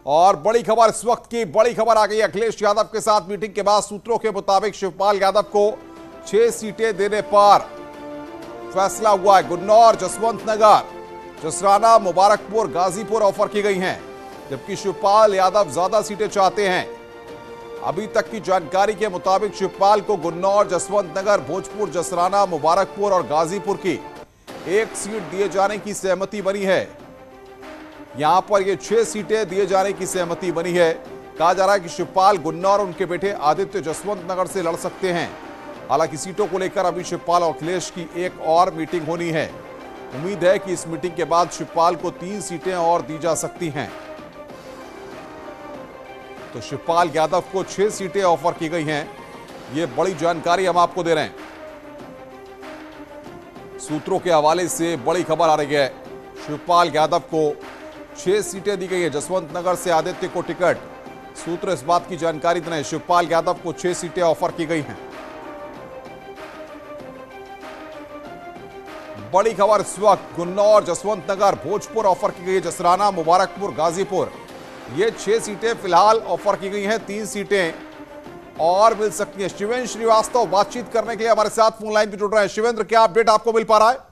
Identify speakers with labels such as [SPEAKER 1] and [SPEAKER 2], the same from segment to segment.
[SPEAKER 1] और बड़ी खबर, इस वक्त की बड़ी खबर आ गई अखिलेश यादव के साथ मीटिंग के बाद सूत्रों के मुताबिक शिवपाल यादव को 6 सीटें देने पर फैसला हुआ है। गुन्नौर, जसवंत नगर, जसराना, मुबारकपुर, गाजीपुर ऑफर की गई हैं, जबकि शिवपाल यादव ज्यादा सीटें चाहते हैं। अभी तक की जानकारी के मुताबिक शिवपाल को गुन्नौर, जसवंत नगर, भोजपुर, जसराना, मुबारकपुर और गाजीपुर की 1 सीट दिए जाने की सहमति बनी है। यहां पर ये 6 सीटें दिए जाने की सहमति बनी है। कहा जा रहा है कि शिवपाल गुन्नौर और उनके बेटे आदित्य जसवंत नगर से लड़ सकते हैं। हालांकि सीटों को लेकर अभी शिवपाल और अखिलेश की एक और मीटिंग होनी है। उम्मीद है कि इस मीटिंग के बाद शिवपाल को 3 सीटें और दी जा सकती हैं। तो शिवपाल यादव को 6 सीटें ऑफर की गई हैं। ये बड़ी जानकारी हम आपको दे रहे हैं। सूत्रों के हवाले से बड़ी खबर आ रही है। शिवपाल यादव को 6 सीटें दी गई है। जसवंत नगर से आदित्य को टिकट। सूत्र इस बात की जानकारी दे रहे हैं, शिवपाल यादव को 6 सीटें ऑफर की गई हैं। बड़ी खबर इस वक्त गुन्नौर, जसवंत नगर, भोजपुर ऑफर की गई है। जसराना, मुबारकपुर, गाजीपुर, ये 6 सीटें फिलहाल ऑफर की गई हैं। 3 सीटें और मिल सकती हैं। शिवेंद्र श्रीवास्तव बातचीत करने के लिए हमारे साथ फोन लाइन पर जुड़ रहे हैं। शिवेंद्र, क्या अपडेट आपको मिल पा रहा है?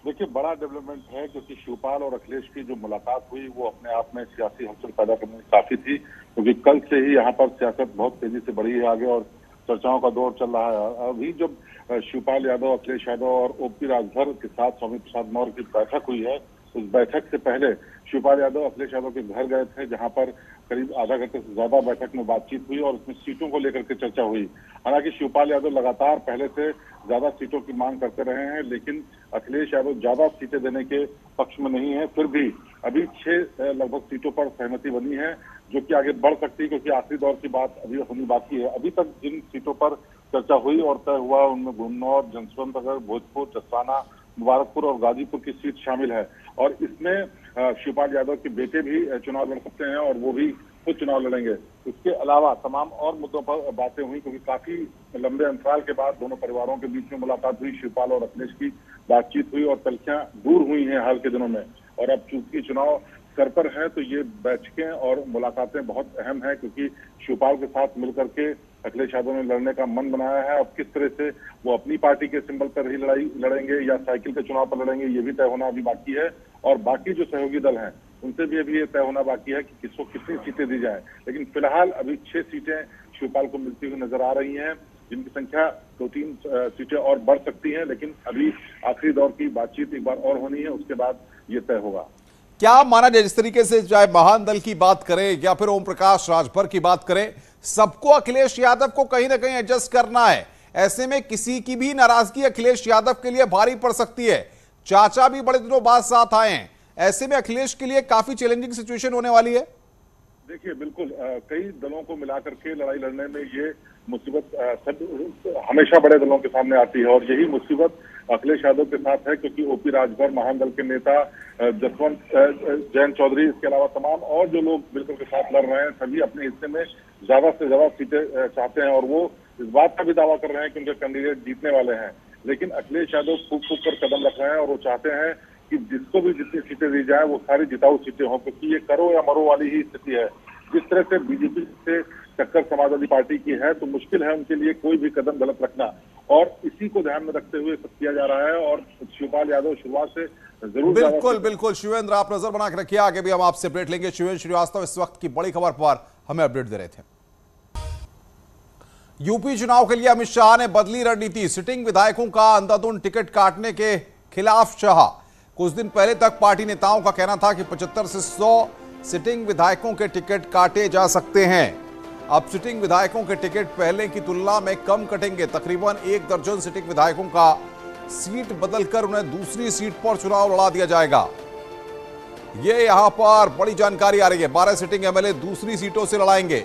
[SPEAKER 2] देखिए, बड़ा डेवलपमेंट है क्योंकि शिवपाल और अखिलेश की जो मुलाकात हुई वो अपने आप में सियासी हलचल पैदा करने में काफी थी, क्योंकि कल से ही यहाँ पर सियासत बहुत तेजी से बढ़ी है आगे और चर्चाओं का दौर चल रहा है। अभी जब शिवपाल यादव, अखिलेश यादव और ओपी राजभर के साथ स्वामी प्रसाद मौर्य की बैठक हुई है, उस बैठक से पहले शिवपाल यादव अखिलेश यादव के घर गए थे, जहां पर करीब आधा घंटे से ज्यादा बैठक में बातचीत हुई और उसमें सीटों को लेकर के चर्चा हुई। हालांकि शिवपाल यादव लगातार पहले से ज्यादा सीटों की मांग करते रहे हैं, लेकिन अखिलेश यादव ज्यादा सीटें देने के पक्ष में नहीं है। फिर भी अभी 6 लगभग सीटों पर सहमति बनी है, जो कि आगे बढ़ सकती है, क्योंकि आखिरी दौर की बात अभी होनी बाकी है। अभी तक जिन सीटों पर चर्चा हुई और तय हुआ उनमें गुन्नौर, जसवंत नगर, भोजपुर, जसराना, मुबारकपुर और गाजीपुर की सीट शामिल है। और इसमें शिवपाल यादव के बेटे भी चुनाव लड़ सकते हैं और वो भी खुद चुनाव लड़ेंगे। इसके अलावा तमाम और मुद्दों पर बातें हुई, क्योंकि काफी लंबे अंतराल के बाद दोनों परिवारों के बीच में मुलाकात हुई, शिवपाल और अखिलेश की बातचीत हुई और तल्खियां दूर हुई हैं हाल के दिनों में। और अब चूंकि चुनाव सर पर है तो ये बैठकें और मुलाकातें बहुत अहम है, क्योंकि शिवपाल के साथ मिलकर के अखिलेश यादव ने लड़ने का मन बनाया है। अब किस तरह से वो अपनी पार्टी के सिंबल पर ही लड़ाई लड़ेंगे या साइकिल के चुनाव पर लड़ेंगे, ये भी तय होना अभी बाकी है। और बाकी जो सहयोगी दल हैं उनसे भी अभी ये तय होना बाकी है कि किसको कितनी सीटें दी जाए। लेकिन फिलहाल अभी 6 सीटें शिवपाल को मिलती हुई नजर आ रही हैं, जिनकी संख्या 2-3 सीटें और बढ़ सकती हैं। लेकिन अभी आखिरी दौर की बातचीत एक बार और होनी है, उसके बाद ये तय होगा।
[SPEAKER 1] क्या माना जाए, जिस तरीके से चाहे महान दल की बात करें या फिर ओम प्रकाश राजभर की बात करें, सबको अखिलेश यादव को कहीं ना कहीं एडजस्ट करना है। ऐसे में किसी की भी नाराजगी अखिलेश यादव के लिए भारी पड़ सकती है। चाचा भी बड़े दिनों बाद साथ आए हैं, ऐसे में अखिलेश के लिए काफी चैलेंजिंग सिचुएशन होने वाली है।
[SPEAKER 2] देखिए, बिल्कुल कई दलों को मिलाकर के लड़ाई लड़ने में ये मुसीबत हमेशा बड़े दलों के सामने आती है और यही मुसीबत अखिलेश यादव के साथ है, क्योंकि ओपी राजभर, महान दल के नेता जसवंत जैन चौधरी, इसके अलावा तमाम और जो लोग मिलकर के साथ लड़ रहे हैं, सभी अपने हिस्से में ज्यादा से ज्यादा सीटें चाहते हैं और वो इस बात का भी दावा कर रहे हैं कि उनके कैंडिडेट जीतने वाले हैं। लेकिन अखिलेश यादव फूक फूक कर कदम रख रहे हैं और वो चाहते हैं कि जिसको भी जितनी सीटें दी जाए वो सारी जिताऊ सीटें हों, क्योंकि ये करो या मरो वाली ही स्थिति है। जिस तरह से बीजेपी से टक्कर समाजवादी पार्टी की है, तो मुश्किल है उनके लिए कोई भी कदम गलत रखना, और इसी को ध्यान में रखते हुए सब किया जा रहा है। और शिवपाल यादव शुरुआत से जरूर
[SPEAKER 1] बिल्कुल शिवेंद्र, आप नजर बना के रखिए, आगे भी हम आपसे अपडेट लेंगे। शिवेंद्र श्रीवास्तव इस वक्त की बड़ी खबर पर हमें अपडेट दे रहे थे। यूपी चुनाव के लिए अमित शाह ने बदली रणनीति, सिटिंग विधायकों का अंधाधुंध टिकट काटने के खिलाफ चाहा। कुछ दिन पहले तक पार्टी नेताओं का कहना था कि 75 से 100 सिटिंग विधायकों के टिकट काटे जा सकते हैं। अब सिटिंग विधायकों के टिकट पहले की तुलना में कम कटेंगे। तकरीबन 1 दर्जन सिटिंग विधायकों का सीट बदलकर उन्हें दूसरी सीट पर चुनाव लड़ा दिया जाएगा। यह यहां पर बड़ी जानकारी आ रही है। 12 सिटिंग एमएलए दूसरी सीटों से लड़ाएंगे।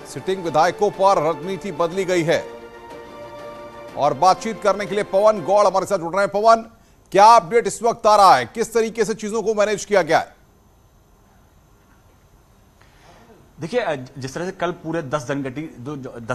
[SPEAKER 1] सिटिंग विधायकों पर रणनीति बदली गई है। और बातचीत करने के लिए पवन गौड़ हमारे साथ जुड़ रहे हैं। पवन, क्या अपडेट इस वक्त आ रहा है, किस तरीके से चीजों को मैनेज किया गया है?
[SPEAKER 3] देखिए, जिस तरह से कल पूरे 10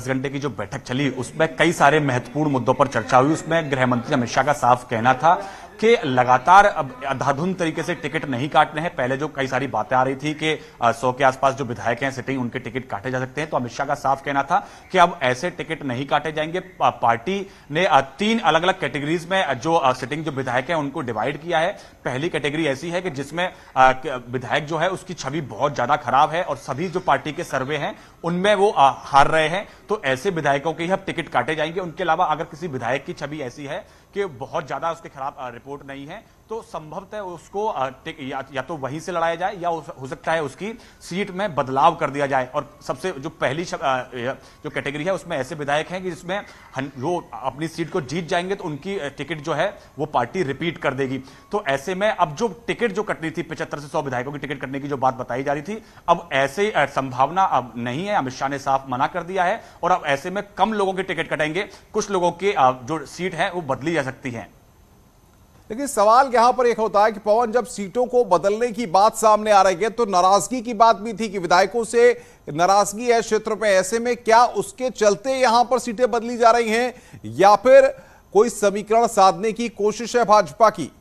[SPEAKER 3] घंटे की जो बैठक चली, उसमें कई सारे महत्वपूर्ण मुद्दों पर चर्चा हुई। उसमें गृह मंत्री अमित शाह का साफ कहना था कि लगातार अब अंधाधुंध तरीके से टिकट नहीं काटने हैं। पहले जो कई सारी बातें आ रही थी कि 100 के आसपास जो विधायक हैं सिटिंग, उनके टिकट काटे जा सकते हैं, तो अमित शाह का साफ कहना था कि अब ऐसे टिकट नहीं काटे जाएंगे। पार्टी ने 3 अलग अलग कैटेगरीज में जो सिटिंग जो विधायक हैं उनको डिवाइड किया है। पहली कैटेगरी ऐसी है कि जिसमें विधायक जो है उसकी छवि बहुत ज्यादा खराब है और सभी जो पार्टी के सर्वे हैं उनमें वो हार रहे हैं, तो ऐसे विधायकों के ही अब टिकट काटे जाएंगे। उनके अलावा अगर किसी विधायक की छवि ऐसी है कि बहुत ज्यादा उसके खराब रिपोर्ट नहीं है, तो संभवतः उसको या तो वहीं से लड़ाया जाए या हो सकता है उसकी सीट में बदलाव कर दिया जाए। और सबसे जो पहली जो कैटेगरी है उसमें ऐसे विधायक हैं कि जिसमें वो अपनी सीट को जीत जाएंगे तो उनकी टिकट जो है वो पार्टी रिपीट कर देगी। तो ऐसे में अब जो टिकट जो कटनी थी 75 से 100 विधायकों की टिकट कटने की जो बात बताई जा रही थी, अब ऐसे संभावना अब नहीं है। अमित शाह ने साफ मना कर दिया है और अब ऐसे में कम लोगों के टिकट कटेंगे, कुछ लोगों की जो सीट है वो बदली जा सकती है।
[SPEAKER 1] लेकिन सवाल यहां पर एक होता है कि पवन, जब सीटों को बदलने की बात सामने आ रही है तो नाराजगी की बात भी थी कि विधायकों से नाराजगी है क्षेत्र में, ऐसे में क्या उसके चलते यहां पर सीटें बदली जा रही हैं या फिर कोई समीकरण साधने की कोशिश है भाजपा की?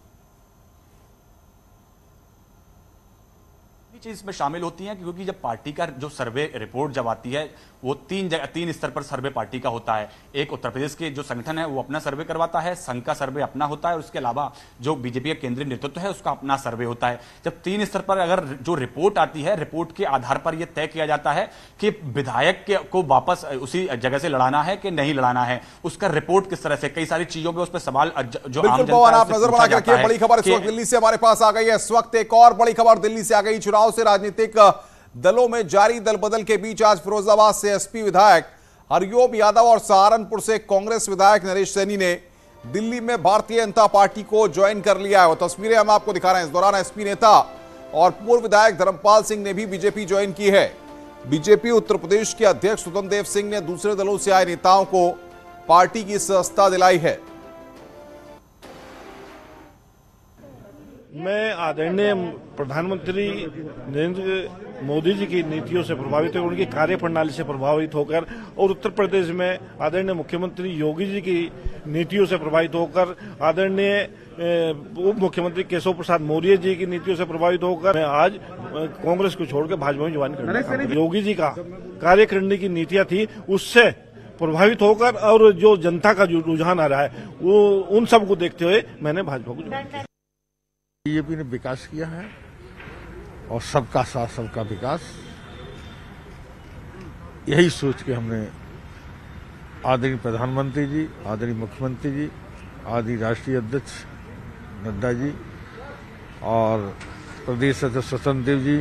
[SPEAKER 3] चीज में शामिल होती हैं क्योंकि जब पार्टी का जो सर्वे रिपोर्ट जब आती है वो 3 स्तर पर सर्वे पार्टी का होता है। एक उत्तर प्रदेश के जो संगठन है वो अपना सर्वे करवाता है, संघ का सर्वे अपना होता है और उसके अलावा जो बीजेपी का केंद्रीय नेतृत्व है उसका अपना सर्वे होता है। जब 3 स्तर पर अगर जो रिपोर्ट आती है, रिपोर्ट के आधार पर यह तय किया जाता है कि विधायक को वापस उसी जगह से लड़ाना है कि नहीं लड़ाना है, उसका रिपोर्ट किस तरह से, कई सारी चीजों पर उस पर सवाल जो आम जनता है
[SPEAKER 1] आप नजर बना के रखिए। बड़ी खबर इस वक्त दिल्ली से हमारे पास आ गई है। इस वक्त एक और बड़ी खबर दिल्ली से आ गई। चुनाव से राजनीतिक दलों में जारी दल बदल के बीच आज फिरोजाबाद से एसपी विधायक हरिओम यादव और सहारनपुर से कांग्रेस विधायक नरेश सैनी ने दिल्ली में भारतीय जनता पार्टी को ज्वाइन कर लिया है। वो तस्वीरें हम आपको दिखा रहे हैं। इस दौरान एसपी नेता और पूर्व विधायक धर्मपाल सिंह ने भी बीजेपी ज्वाइन की है। बीजेपी उत्तर प्रदेश के अध्यक्ष स्वतंत्र देव सिंह ने दूसरे दलों से आए नेताओं को पार्टी की सदस्यता दिलाई है।
[SPEAKER 4] मैं आदरणीय प्रधानमंत्री नरेंद्र मोदी जी की नीतियों से प्रभावित होकर, उनकी कार्य प्रणाली से प्रभावित होकर और उत्तर प्रदेश में आदरणीय मुख्यमंत्री योगी जी की नीतियों से प्रभावित होकर, आदरणीय उप मुख्यमंत्री केशव प्रसाद मौर्य जी की नीतियों से प्रभावित होकर मैं आज कांग्रेस को छोड़कर भाजपा में ज्वाइन कर। योगी जी का कार्य करने की नीतियां थी, उससे प्रभावित होकर और जो जनता का जो रुझान आ रहा है वो उन सब को देखते हुए मैंने भाजपा को ज्वाइन।
[SPEAKER 5] बीजेपी ने विकास किया है और सबका साथ सबका विकास, यही सोच के हमने आदरणीय प्रधानमंत्री जी, आदरणीय मुख्यमंत्री जी, आदरणीय राष्ट्रीय अध्यक्ष नड्डा जी और प्रदेश अध्यक्ष Swatantra Dev ji,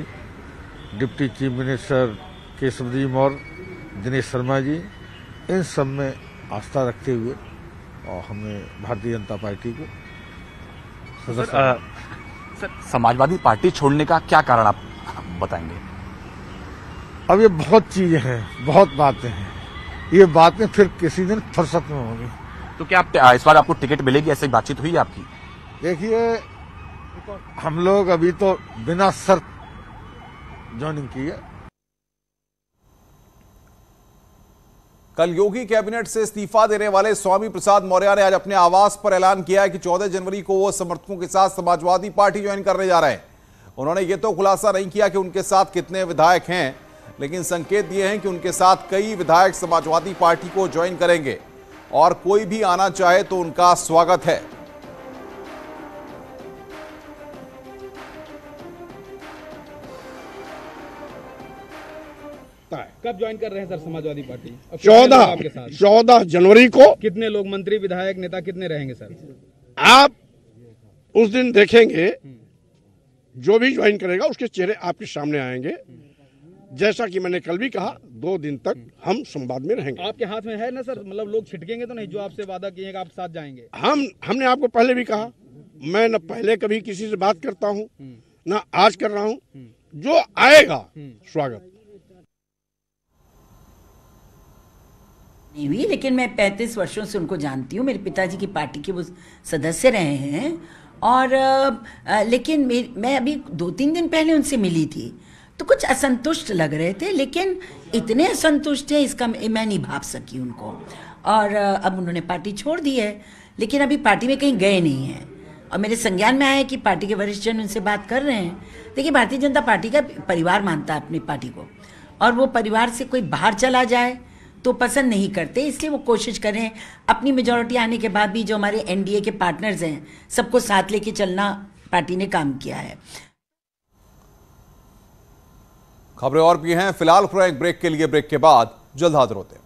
[SPEAKER 5] deputy chief minister Keshavdev Maurya, Dinesh Sharma ji, इन सब में आस्था रखते हुए और हमने भारतीय जनता पार्टी को
[SPEAKER 3] सर, समाजवादी पार्टी छोड़ने का क्या कारण आप बताएंगे?
[SPEAKER 5] अब ये बहुत चीजें हैं, बहुत बातें हैं, ये बातें फिर किसी दिन फुर्सत में होंगी।
[SPEAKER 3] तो क्या आप इस बार आपको टिकट मिलेगी, ऐसी बातचीत हुई है आपकी?
[SPEAKER 5] देखिए, हम लोग अभी तो बिना शर्त ज्वाइनिंग की है।
[SPEAKER 1] कल योगी कैबिनेट से इस्तीफा देने वाले स्वामी प्रसाद मौर्य ने आज अपने आवास पर ऐलान किया है कि 14 जनवरी को वो समर्थकों के साथ समाजवादी पार्टी ज्वाइन करने जा रहे हैं। उन्होंने ये तो खुलासा नहीं किया कि उनके साथ कितने विधायक हैं, लेकिन संकेत दिए हैं कि उनके साथ कई विधायक समाजवादी पार्टी को ज्वाइन करेंगे और कोई भी आना चाहे तो उनका स्वागत है।
[SPEAKER 6] कब ज्वाइन कर रहे हैं सर समाजवादी पार्टी?
[SPEAKER 7] 14 जनवरी को।
[SPEAKER 6] कितने लोग, मंत्री, विधायक, नेता कितने रहेंगे सर?
[SPEAKER 7] आप उस दिन देखेंगे, जो भी ज्वाइन करेगा उसके चेहरे आपके सामने आएंगे। जैसा कि मैंने कल भी कहा, 2 दिन तक हम संवाद में रहेंगे।
[SPEAKER 6] आपके हाथ में है ना सर, मतलब लोग छिटकेंगे तो नहीं, जो आपसे वादा किए आप साथ जाएंगे?
[SPEAKER 7] हमने आपको पहले भी कहा, मैं न पहले कभी किसी से बात करता हूँ न आज कर रहा हूँ, जो आएगा स्वागत।
[SPEAKER 8] नहीं हुई, लेकिन मैं 35 वर्षों से उनको जानती हूँ। मेरे पिताजी की पार्टी के वो सदस्य रहे हैं और लेकिन मैं अभी 2-3 दिन पहले उनसे मिली थी तो कुछ असंतुष्ट लग रहे थे, लेकिन इतने असंतुष्ट है इसका मैं नहीं भाप सकी उनको। और अब उन्होंने पार्टी छोड़ दी है, लेकिन अभी पार्टी में कहीं गए नहीं हैं। और मेरे संज्ञान में आया है कि पार्टी के वरिष्ठ जन उनसे बात कर रहे हैं। देखिए, भारतीय जनता पार्टी का परिवार मानता है अपनी पार्टी को, और वो परिवार से कोई बाहर चला जाए तो पसंद नहीं करते, इसलिए वो कोशिश करें अपनी मेजॉरिटी आने के बाद भी जो हमारे एनडीए के पार्टनर्स हैं सबको साथ लेके चलना पार्टी ने काम किया है।
[SPEAKER 1] खबरें और भी हैं, फिलहाल ब्रेक के लिए, ब्रेक के बाद जल्द हाजिर होते हैं।